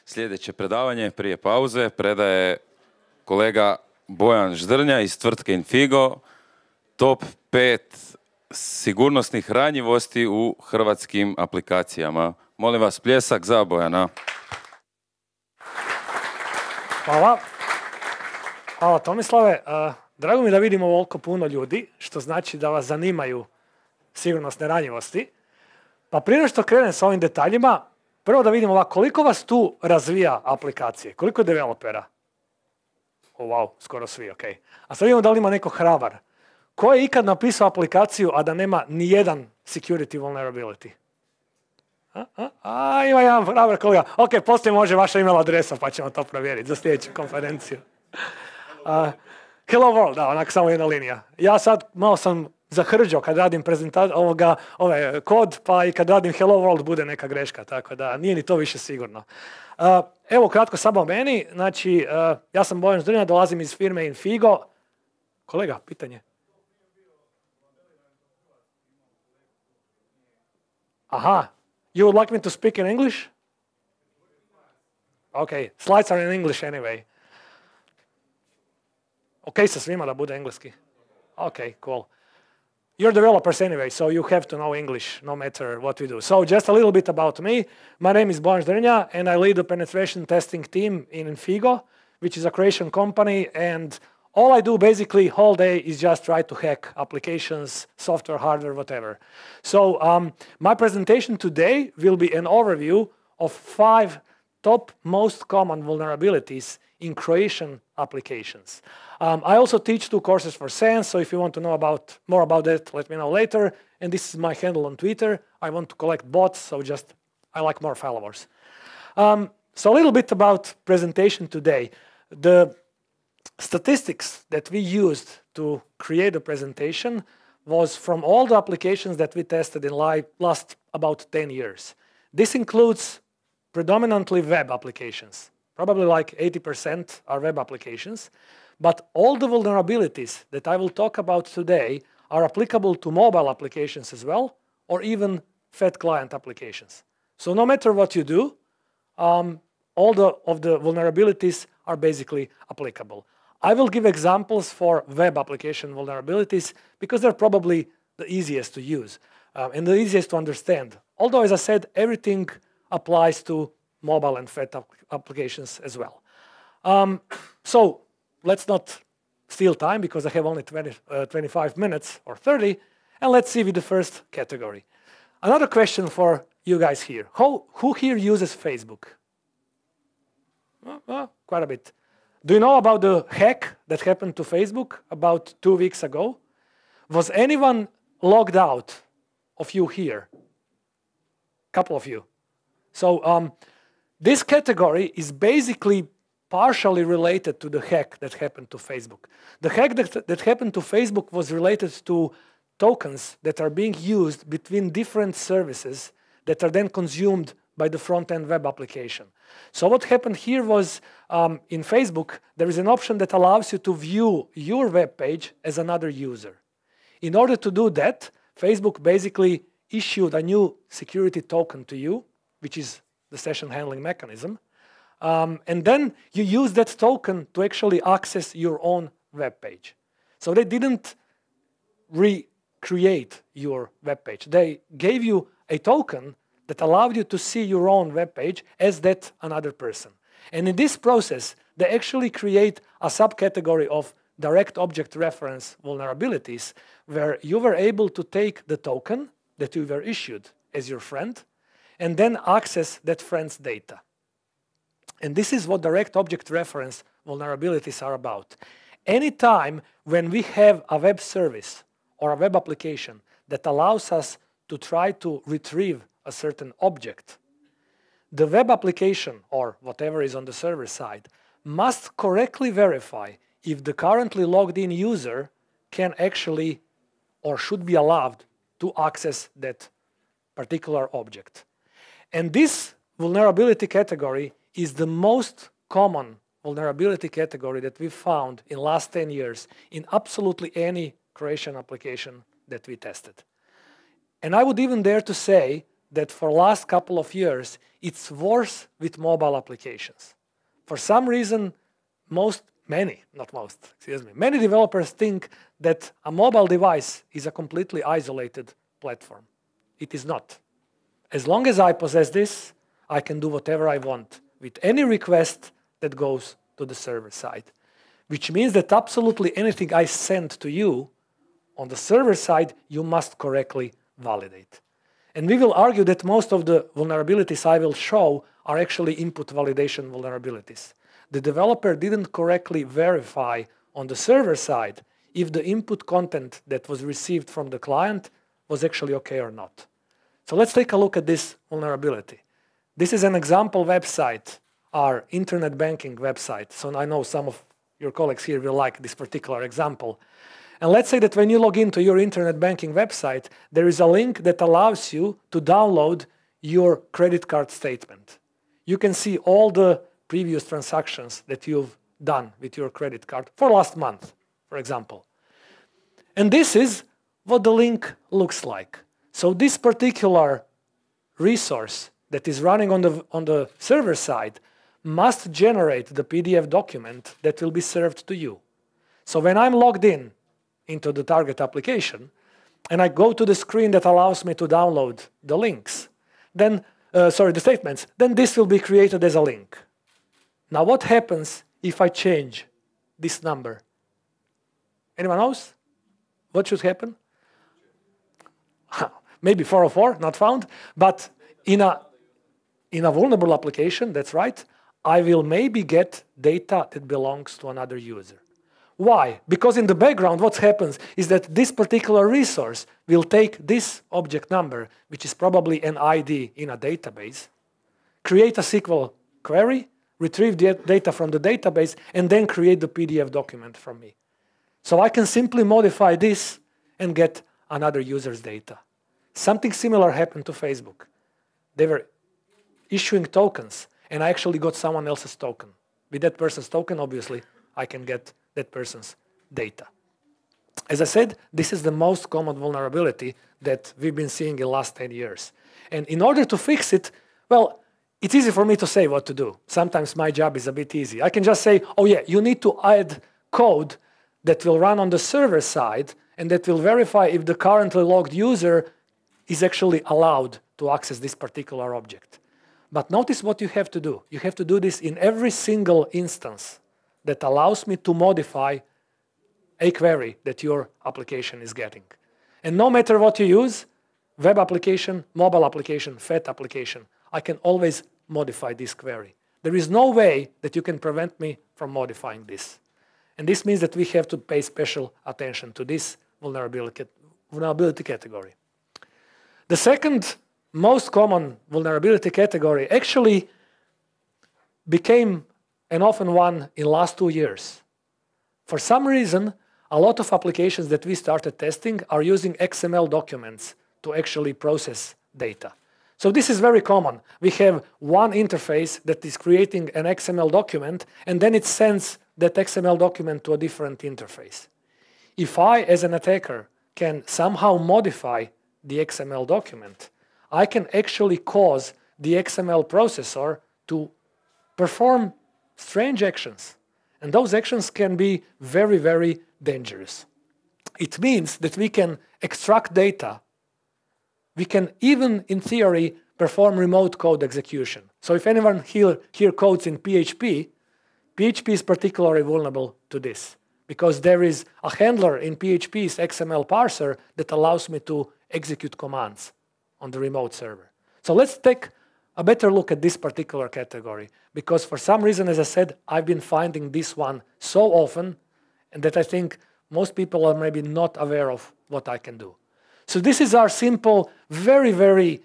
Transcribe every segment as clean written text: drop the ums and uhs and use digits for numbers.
Sljedeće predavanje prije pauze predaje kolega Bojan Ždrnja iz tvrtke INFIGO, top 5 sigurnosnih ranjivosti u hrvatskim aplikacijama. Molim vas, pljesak za Bojana. Hvala. Hvala Tomislave. Drago mi da vidimo ovoliko puno ljudi, što znači da vas zanimaju sigurnosne ranjivosti. Pa prije nego što krenem s ovim detaljima, prvo da vidimo ovako, koliko vas tu razvija aplikacije, koliko je developera? Wow, skoro svi, ok. A sad vidimo da li ima neko hrabar. Ko je ikad napisao aplikaciju, a da nema ni jedan security vulnerability? Ima jedan hrabar kolega. Ok, poslije može vaša email adresa, pa ćemo to provjeriti za sljedeću konferenciju. Hello world, da, onak samo jedna linija. Ja sad malo sam zahrđao kad radim kod, pa i kad radim hello world bude neka greška, tako da nije ni to više sigurno. Evo kratko samo o meni. Znači, ja sam Bojan Ždrnja, dolazim iz firme INFIGO. Kolega, pitanje. Aha, you would like me to speak in English? Okay, slides are in English anyway. Ok sa svima da bude engleski? Ok, cool. You're developers anyway, so you have to know English no matter what we do. So just a little bit about me. My name is Bojan Ždrnja and I lead the penetration testing team in INFIGO, which is a Croatian company, and all I do basically whole day is just try to hack applications, software, hardware, whatever. So my presentation today will be an overview of 5 top most common vulnerabilities in Croatian applications. I also teach 2 courses for SANS, so if you want to know more about that, let me know later. And this is my handle on Twitter. I want to collect bots, so I like more followers. So a little bit about presentation today. The statistics that we used to create the presentation was from all the applications that we tested in last about 10 years. This includes predominantly web applications. Probably like 80% are web applications. But all the vulnerabilities that I will talk about today are applicable to mobile applications as well, or even fat client applications. So no matter what you do, all of the vulnerabilities are basically applicable. I will give examples for web application vulnerabilities because they're probably the easiest to use and the easiest to understand. Although, as I said, everything applies to mobile and fat applications as well. So let's not steal time because I have only 25 minutes or 30, and let's see with the first category. Another question for you guys here. Who here uses Facebook? Quite a bit. Do you know about the hack that happened to Facebook about 2 weeks ago? Was anyone logged out of you here? Couple of you. So this category is basically partially related to the hack that happened to Facebook. The hack that happened to Facebook was related to tokens that are being used between different services that are then consumed by the front-end web application. So what happened here was, in Facebook, there is an option that allows you to view your web page as another user. In order to do that, Facebook basically issued a new security token to you, which is the session handling mechanism. And then you use that token to actually access your own web page. So they didn't recreate your web page. They gave you a token that allowed you to see your own web page as that another person. And in this process, they actually create a subcategory of direct object reference vulnerabilities where you were able to take the token that you were issued as your friend and then access that friend's data. And this is what direct object reference vulnerabilities are about. Anytime when we have a web service or a web application that allows us to try to retrieve a certain object, the web application or whatever is on the server side must correctly verify if the currently logged in user can actually or should be allowed to access that particular object. And this vulnerability category is the most common vulnerability category that we found in last 10 years in absolutely any Croatian application that we tested. And I would even dare to say that for last couple of years, it's worse with mobile applications. For some reason, many developers think that a mobile device is a completely isolated platform. It is not. As long as I possess this, I can do whatever I want with any request that goes to the server side, which means that absolutely anything I send to you on the server side, you must correctly validate. And we will argue that most of the vulnerabilities I will show are actually input validation vulnerabilities. The developer didn't correctly verify on the server side if the input content that was received from the client was actually okay or not. So let's take a look at this vulnerability. This is an example website, our internet banking website. So I know some of your colleagues here will like this particular example. And let's say that when you log into your internet banking website, there is a link that allows you to download your credit card statement. You can see all the previous transactions that you've done with your credit card for last month, for example. And this is what the link looks like. So this particular resource that is running on the server side must generate the PDF document that will be served to you. So when I'm logged in into the target application, and I go to the screen that allows me to download the links, then, the statements, then this will be created as a link. Now what happens if I change this number? Anyone knows? What should happen? Maybe 404, not found, but in a vulnerable application, that's right, I will maybe get data that belongs to another user. Why? Because in the background, what happens is that this particular resource will take this object number, which is probably an ID in a database, create a SQL query, retrieve the data from the database, and then create the PDF document from me. So I can simply modify this and get another user's data. Something similar happened to Facebook. They were issuing tokens, and I actually got someone else's token. With that person's token, obviously, I can get that person's data. As I said, this is the most common vulnerability that we've been seeing in the last 10 years. And in order to fix it, well, it's easy for me to say what to do. Sometimes my job is a bit easy. I can just say, oh yeah, you need to add code that will run on the server side and that will verify if the currently logged user is actually allowed to access this particular object. But notice what you have to do. You have to do this in every single instance that allows me to modify a query that your application is getting. And no matter what you use, web application, mobile application, FAT application, I can always modify this query. There is no way that you can prevent me from modifying this. And this means that we have to pay special attention to this vulnerability category. The second most common vulnerability category actually became an often one in the last 2 years. For some reason, a lot of applications that we started testing are using XML documents to actually process data. So this is very common. We have one interface that is creating an XML document, and then it sends that XML document to a different interface. If I, as an attacker, can somehow modify the XML document, I can actually cause the XML processor to perform strange actions. And those actions can be very, very dangerous. It means that we can extract data. We can even, in theory, perform remote code execution. So if anyone here codes in PHP, PHP is particularly vulnerable to this, because there is a handler in PHP's XML parser that allows me to execute commands on the remote server. So let's take a better look at this particular category, because for some reason, as I said, I've been finding this one so often, and that I think most people are maybe not aware of what I can do. So this is our simple, very, very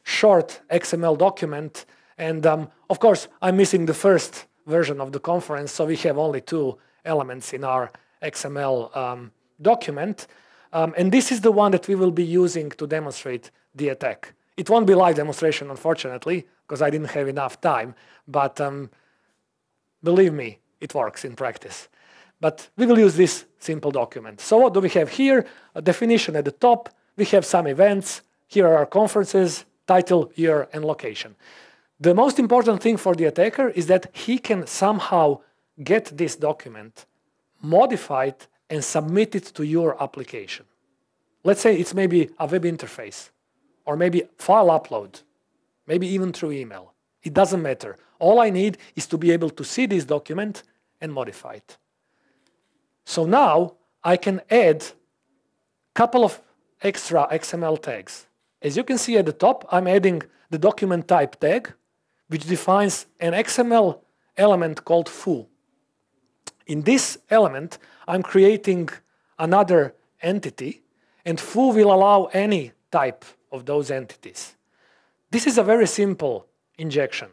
short XML document. And of course, I'm missing the first version of the conference, so we have only 2 elements in our XML document. And this is the one that we will be using to demonstrate the attack. It won't be live demonstration, unfortunately, because I didn't have enough time. But believe me, it works in practice. But we will use this simple document. So what do we have here? A definition at the top. We have some events. Here are our conferences. title, year, and location. The most important thing for the attacker is that he can somehow get this document, modify it, and submit it to your application. Let's say it's maybe a web interface, or maybe file upload, maybe even through email. It doesn't matter. All I need is to be able to see this document and modify it. So now I can add a couple of extra XML tags. As you can see at the top, I'm adding the document type tag, which defines an XML element called foo. In this element, I'm creating another entity, and foo will allow any type of those entities. This is a very simple injection,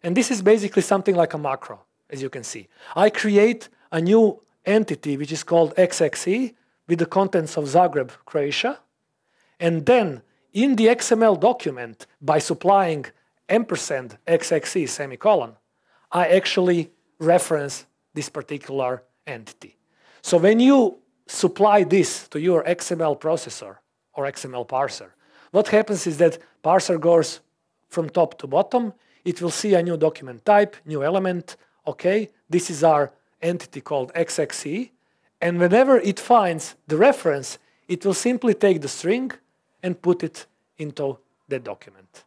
and this is basically something like a macro, as you can see. I create a new entity, which is called XXE, with the contents of Zagreb, Croatia, and then in the XML document, by supplying ampersand XXE semicolon, I actually reference this particular entity. So when you supply this to your XML processor or XML parser, what happens is that parser goes from top to bottom. It will see a new document type, new element. Okay, this is our entity called XXE. And whenever it finds the reference, it will simply take the string and put it into the document.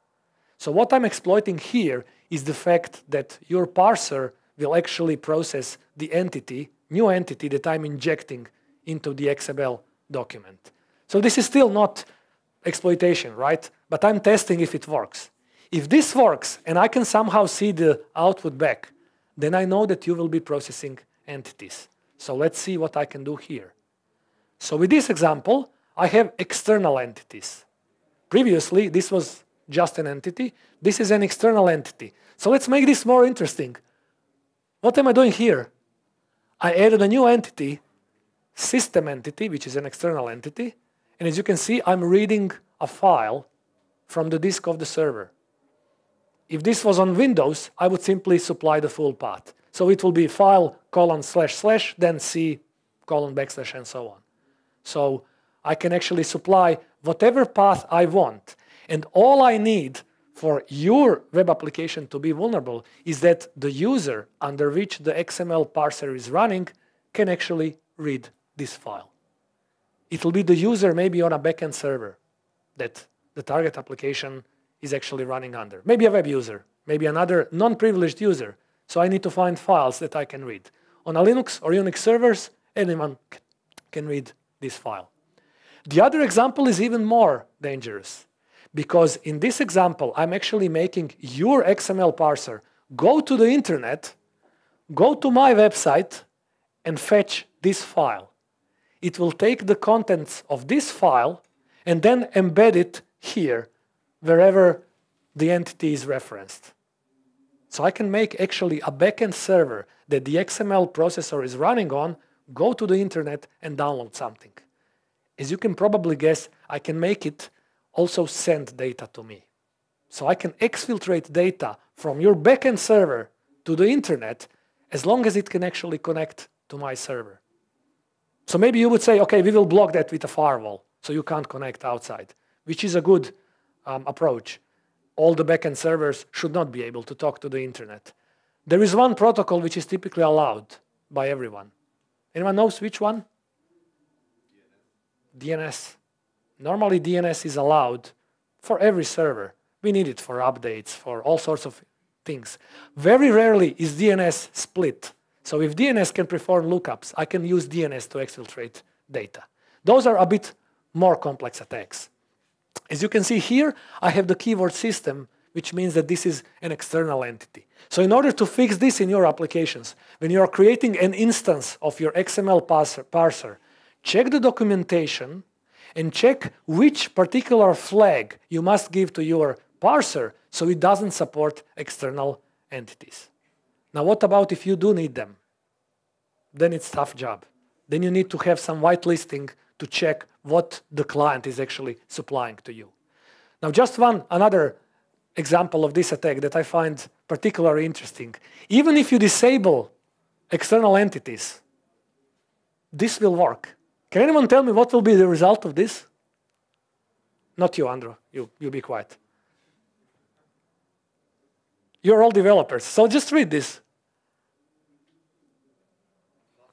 So what I'm exploiting here is the fact that your parser will actually process the entity, new entity that I'm injecting into the XML document. So this is still not exploitation, right? But I'm testing if it works. If this works and I can somehow see the output back, then I know that you will be processing entities. So let's see what I can do here. So with this example, I have external entities. Previously, this was just an entity. This is an external entity. So let's make this more interesting. What am I doing here? I added a new entity, system entity, which is an external entity. And as you can see, I'm reading a file from the disk of the server. If this was on Windows, I would simply supply the full path. So it will be file : / then C : / and so on. So I can actually supply whatever path I want. And all I need for your web application to be vulnerable is that the user under which the XML parser is running can actually read this file. It will be the user maybe on a backend server that the target application is actually running under. Maybe a web user, maybe another non-privileged user. So I need to find files that I can read. On a Linux or Unix servers, anyone can read this file. The other example is even more dangerous, because in this example, I'm actually making your XML parser go to the internet, go to my website, and fetch this file. It will take the contents of this file and then embed it here, wherever the entity is referenced. So I can make actually a backend server that the XML processor is running on, go to the internet and download something. As you can probably guess, I can make it also send data to me. So I can exfiltrate data from your backend server to the internet as long as it can actually connect to my server. So maybe you would say, okay, we will block that with a firewall, so you can't connect outside, which is a good approach. All the backend servers should not be able to talk to the internet. There is one protocol which is typically allowed by everyone. Anyone knows which one? DNS. Normally DNS is allowed for every server. We need it for updates, for all sorts of things. Very rarely is DNS split. So if DNS can perform lookups, I can use DNS to exfiltrate data. Those are a bit more complex attacks. As you can see here, I have the keyword system, which means that this is an external entity. So in order to fix this in your applications, when you are creating an instance of your XML parser, check the documentation and check which particular flag you must give to your parser so it doesn't support external entities. Now what about if you do need them? Then it's a tough job. Then you need to have some whitelisting to check what the client is actually supplying to you. Now just another example of this attack that I find particularly interesting. Even if you disable external entities, this will work. Can anyone tell me what will be the result of this? Not you, Andrew. You be quiet. You're all developers, so just read this.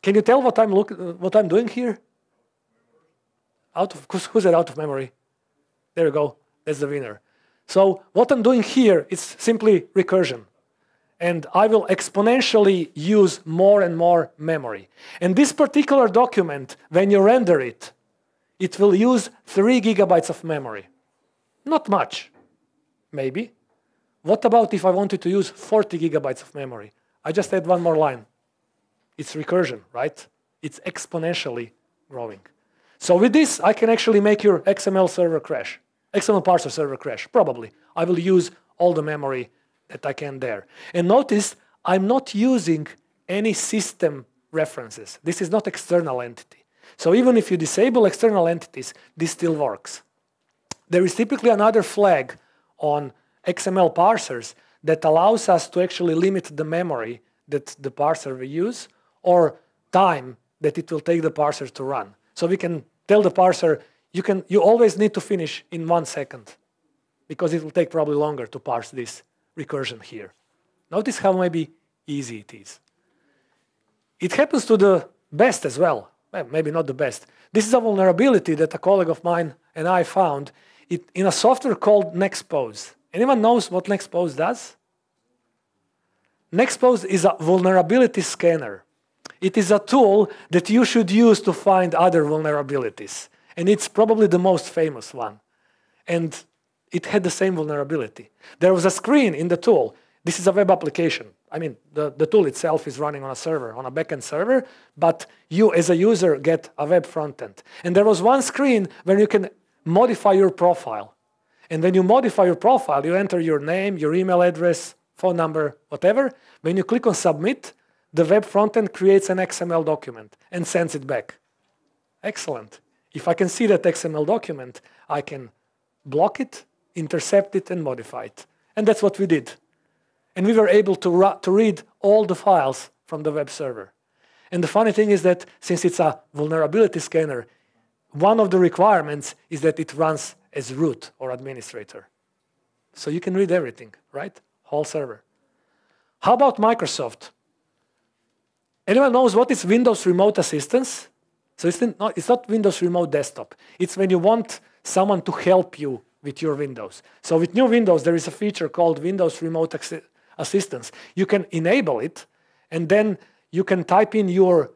Can you tell what I'm doing here? Who said out of memory? There you go. That's the winner. So what I'm doing here is simply recursion. And I will exponentially use more and more memory. And this particular document, when you render it, it will use 3 gigabytes of memory. Not much, maybe. What about if I wanted to use 40 gigabytes of memory? I just add one more line. It's recursion, right? It's exponentially growing. So with this, I can actually make your XML server crash. XML parser server crash, probably. I will use all the memory that I can there. And notice, I'm not using any system references. This is not external entity. So even if you disable external entities, this still works. There is typically another flag on XML parsers that allows us to actually limit the memory that the parser will use or time that it will take the parser to run. So we can tell the parser, you always need to finish in 1 second because it will take probably longer to parse this recursion here. Notice how maybe easy it is. It happens to the best as well. Well, maybe not the best. This is a vulnerability that a colleague of mine and I found in a software called Nexpose. Anyone knows what Nexpose does? Nexpose is a vulnerability scanner. It is a tool that you should use to find other vulnerabilities. And it's probably the most famous one. And it had the same vulnerability. There was a screen in the tool. This is a web application. I mean, the tool itself is running on a server, on a backend server, but you as a user get a web frontend. And there was one screen where you can modify your profile. And when you modify your profile, you enter your name, your email address, phone number, whatever. When you click on submit, the web frontend creates an XML document and sends it back. Excellent. If I can see that XML document, I can block it, intercept it, and modify it. And that's what we did. And we were able to read all the files from the web server. And the funny thing is that since it's a vulnerability scanner, one of the requirements is that it runs as root or administrator. So you can read everything, right? Whole server. How about Microsoft? Anyone knows what is Windows Remote Assistance? So it's not Windows Remote Desktop. It's when you want someone to help you with your Windows. So with new Windows, there is a feature called Windows Remote Assistance. You can enable it, and then you can type in your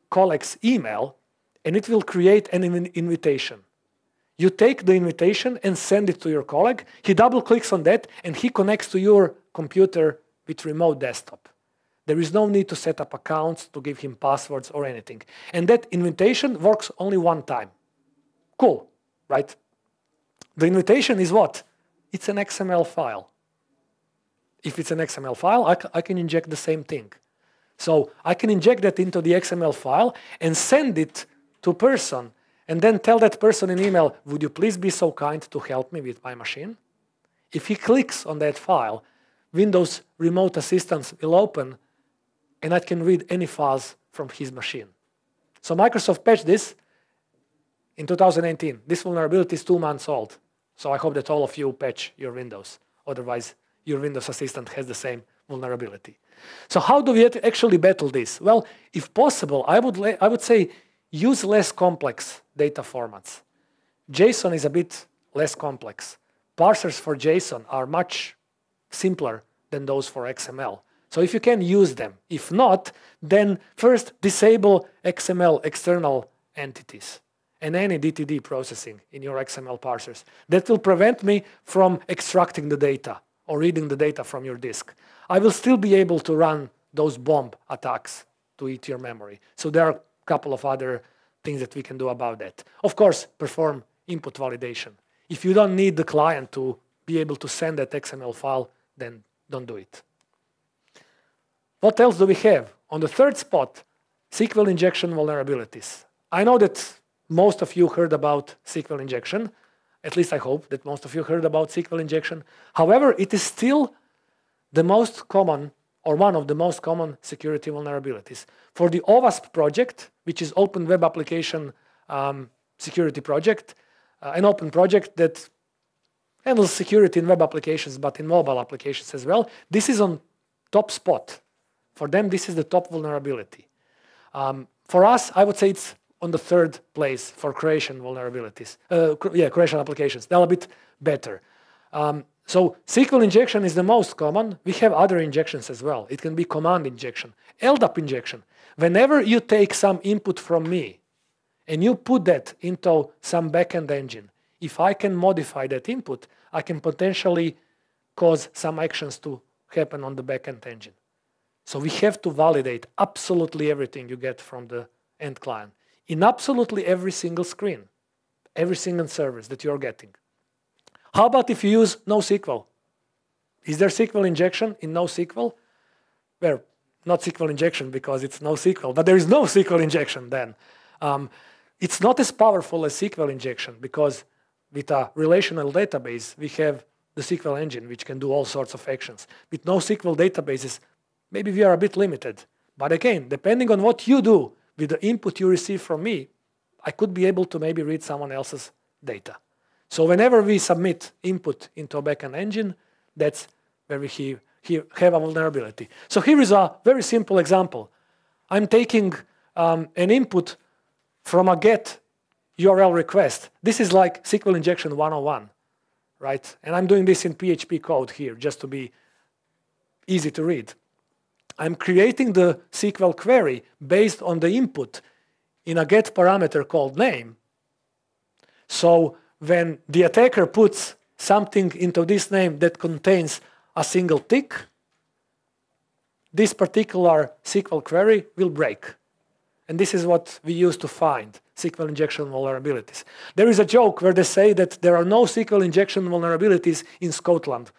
colleague's email, and it will create an invitation. You take the invitation and send it to your colleague. He double-clicks on that, and he connects to your computer with remote desktop. There is no need to set up accounts, to give him passwords or anything. And that invitation works only one time. Cool, right? The invitation is what? It's an XML file. If it's an XML file, I can inject the same thing. So I can inject that into the XML file and send it to a person and then tell that person in email, would you please be so kind to help me with my machine? If he clicks on that file, Windows Remote Assistance will open and I can read any files from his machine. So Microsoft patched this in 2018. This vulnerability is 2 months old. So I hope that all of you patch your Windows. Otherwise, your Windows Assistant has the same vulnerability. So how do we actually battle this? Well, if possible, I would say use less complex data formats. JSON is a bit less complex. Parsers for JSON are much simpler than those for XML. So if you can use them. If not, then first disable XML external entities and any DTD processing in your XML parsers. That will prevent me from extracting the data or reading the data from your disk. I will still be able to run those bomb attacks to eat your memory. So there are a couple of other things that we can do about that. Of course, perform input validation. If you don't need the client to be able to send that XML file, then don't do it. What else do we have? On the third spot, SQL injection vulnerabilities. I know that most of you heard about SQL injection. At least I hope that most of you heard about SQL injection. However, it is still the most common or one of the most common security vulnerabilities. For the OWASP project, which is Open Web Application Security Project, an open project that handles security in web applications, but in mobile applications as well. This is on top spot. For them, this is the top vulnerability. For us, I would say it's on the third place for Croatian vulnerabilities. Croatian applications. They're a bit better. So SQL injection is the most common. We have other injections as well. It can be command injection, LDAP injection. Whenever you take some input from me and you put that into some backend engine, if I can modify that input, I can potentially cause some actions to happen on the backend engine. So we have to validate absolutely everything you get from the end client in absolutely every single screen, every single service that you're getting. How about if you use NoSQL? Is there SQL injection in NoSQL? Well, not SQL injection because it's NoSQL, but there is no SQL injection then. It's not as powerful as SQL injection because with a relational database, we have the SQL engine, which can do all sorts of actions. With NoSQL databases, maybe we are a bit limited. But again, depending on what you do with the input you receive from me, I could be able to maybe read someone else's data. So whenever we submit input into a backend engine, that's where we have a vulnerability. So here is a very simple example. I'm taking an input from a GET URL request. This is like SQL injection 101, right? And I'm doing this in PHP code here, just to be easy to read. I'm creating the SQL query based on the input in a GET parameter called name. So when the attacker puts something into this name that contains a single tick, this particular SQL query will break. And this is what we use to find SQL injection vulnerabilities. There is a joke where they say that there are no SQL injection vulnerabilities in Scotland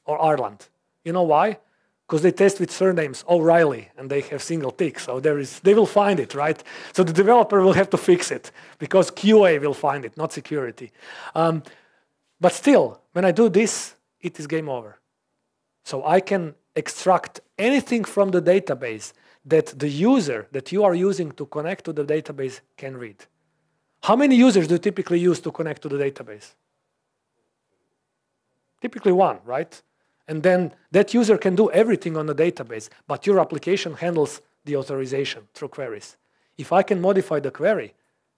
or Ireland. You know why? Because they test with surnames O'Reilly and they have single tick. So they will find it, right? So the developer will have to fix it because QA will find it, not security. But still, when I do this, it is game over. So I can extract anything from the database that the user that you are using to connect to the database can read. How many users do you typically use to connect to the database? Typically one, right? And then that user can do everything on the database, but your application handles the authorization through queries. If I can modify the query,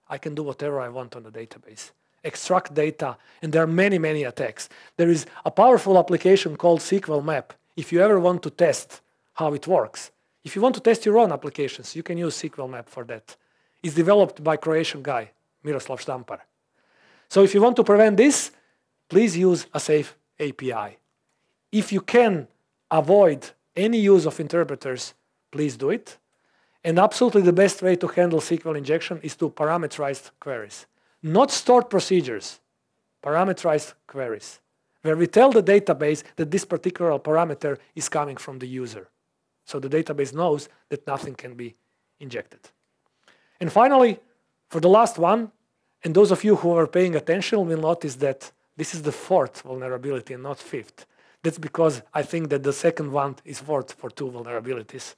I can do whatever I want on the database. Extract data, and there are many, many attacks. There is a powerful application called SQL Map. If you ever want to test how it works, if you want to test your own applications, you can use SQL Map for that. It's developed by a Croatian guy, Miroslav Štampar. So if you want to prevent this, please use a safe API. If you can avoid any use of interpreters, please do it. And absolutely the best way to handle SQL injection is to parameterize queries. Not stored procedures, parameterized queries, where we tell the database that this particular parameter is coming from the user. So the database knows that nothing can be injected. And finally, for the last one, and those of you who are paying attention will notice that this is the fourth vulnerability and not fifth. That's because I think that the second one is fourth for two vulnerabilities,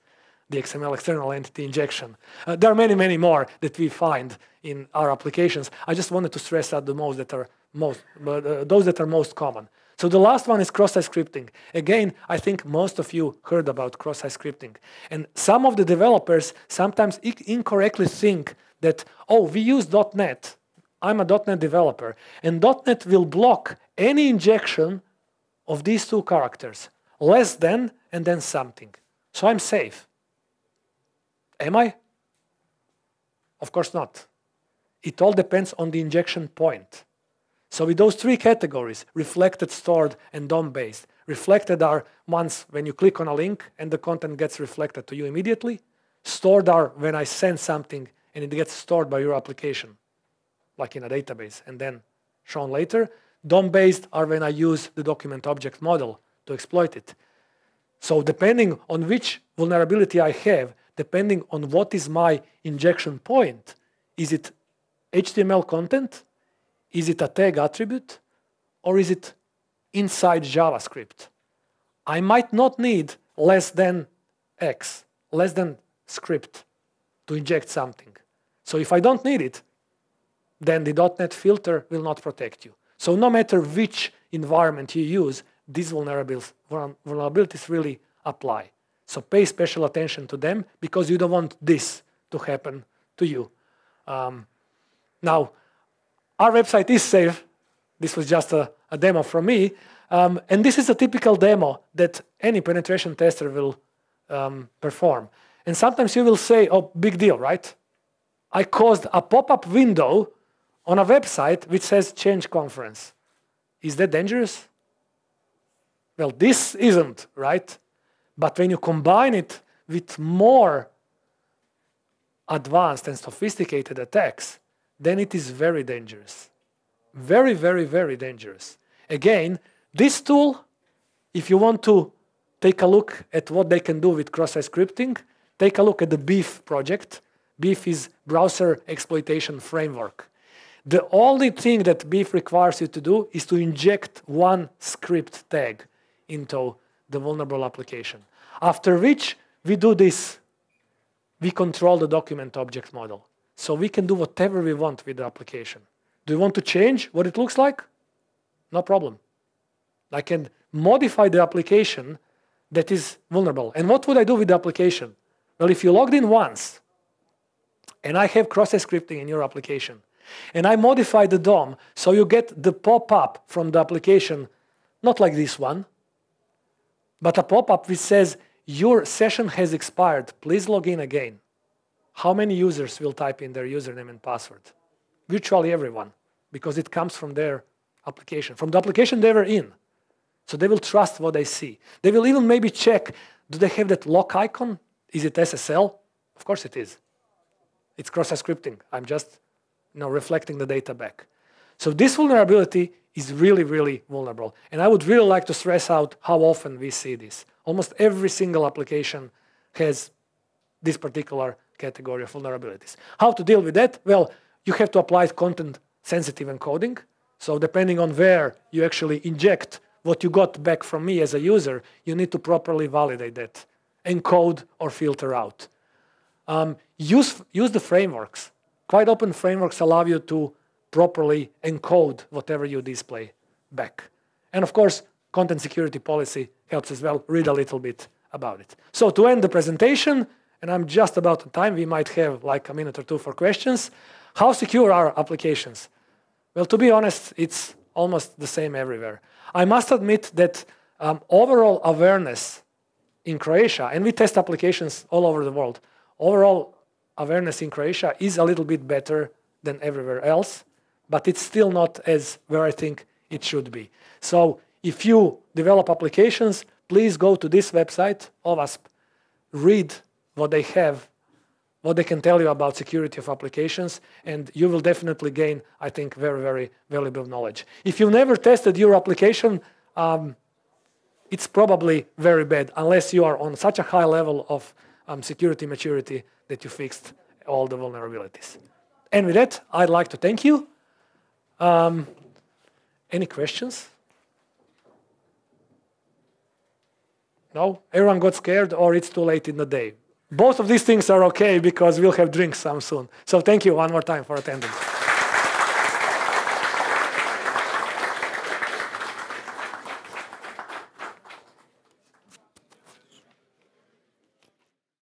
the XML external entity injection. There are many, many more that we find in our applications. I just wanted to stress out those that are most common. So the last one is cross-site scripting. Again, I think most of you heard about cross-site scripting. And some of the developers sometimes incorrectly think that, oh, we use .NET. I'm a .NET developer. And .NET will block any injection of these two characters, less than and then something. So I'm safe. Am I? Of course not. It all depends on the injection point. So with those three categories, reflected, stored, and DOM-based, reflected are ones when you click on a link and the content gets reflected to you immediately. Stored are when I send something and it gets stored by your application, like in a database, and then shown later. DOM-based are when I use the document object model to exploit it. So depending on which vulnerability I have, depending on what is my injection point, is it HTML content? Is it a tag attribute? Or is it inside JavaScript? I might not need less than X, less than script to inject something. So if I don't need it, then the .NET filter will not protect you. So no matter which environment you use, these vulnerabilities really apply. So pay special attention to them because you don't want this to happen to you. Now, our website is safe. This was just a demo from me. And this is a typical demo that any penetration tester will perform. And sometimes you will say, oh, big deal, right? I caused a pop-up window on a website which says change conference. Is that dangerous? Well, this isn't, right? But when you combine it with more advanced and sophisticated attacks, then it is very dangerous. Very, very, very dangerous. Again, this tool, if you want to take a look at what they can do with cross-site scripting, take a look at the BEEF project. BEEF is Browser Exploitation Framework. The only thing that BEEF requires you to do is to inject one script tag into the vulnerable application. After which we do this. We control the document object model. So we can do whatever we want with the application. Do you want to change what it looks like? No problem. I can modify the application that is vulnerable. And what would I do with the application? Well, if you logged in once, and I have cross-site scripting in your application, and I modify the DOM so you get the pop-up from the application, not like this one, but a pop-up which says, your session has expired, please log in again. How many users will type in their username and password? Virtually everyone, because it comes from their application, from the application they were in. So they will trust what they see. They will even maybe check, do they have that lock icon? Is it SSL? Of course it is. It's cross-site scripting. I'm just reflecting the data back. So this vulnerability is really, really vulnerable. And I would really like to stress out how often we see this. Almost every single application has this particular category of vulnerabilities. How to deal with that? Well, you have to apply content-sensitive encoding. So depending on where you actually inject what you got back from me as a user, you need to properly validate that, encode or filter out. Use the frameworks. Quite often frameworks allow you to properly encode whatever you display back. And of course, content security policy helps as well. Read a little bit about it. So to end the presentation, and I'm just about on time, we might have like a minute or two for questions. How secure are applications? Well, to be honest, it's almost the same everywhere. I must admit that overall awareness in Croatia, and we test applications all over the world, overall awareness in Croatia is a little bit better than everywhere else, but it's still not as where I think it should be. So if you develop applications, please go to this website, OWASP, read what they have, what they can tell you about security of applications, and you will definitely gain, I think, very, very valuable knowledge. If you've never tested your application, it's probably very bad, unless you are on such a high level of security maturity that you fixed all the vulnerabilities. And with that, I'd like to thank you. Any questions? No? Everyone got scared, or it's too late in the day? Both of these things are okay because we'll have drinks soon. So thank you one more time for attending.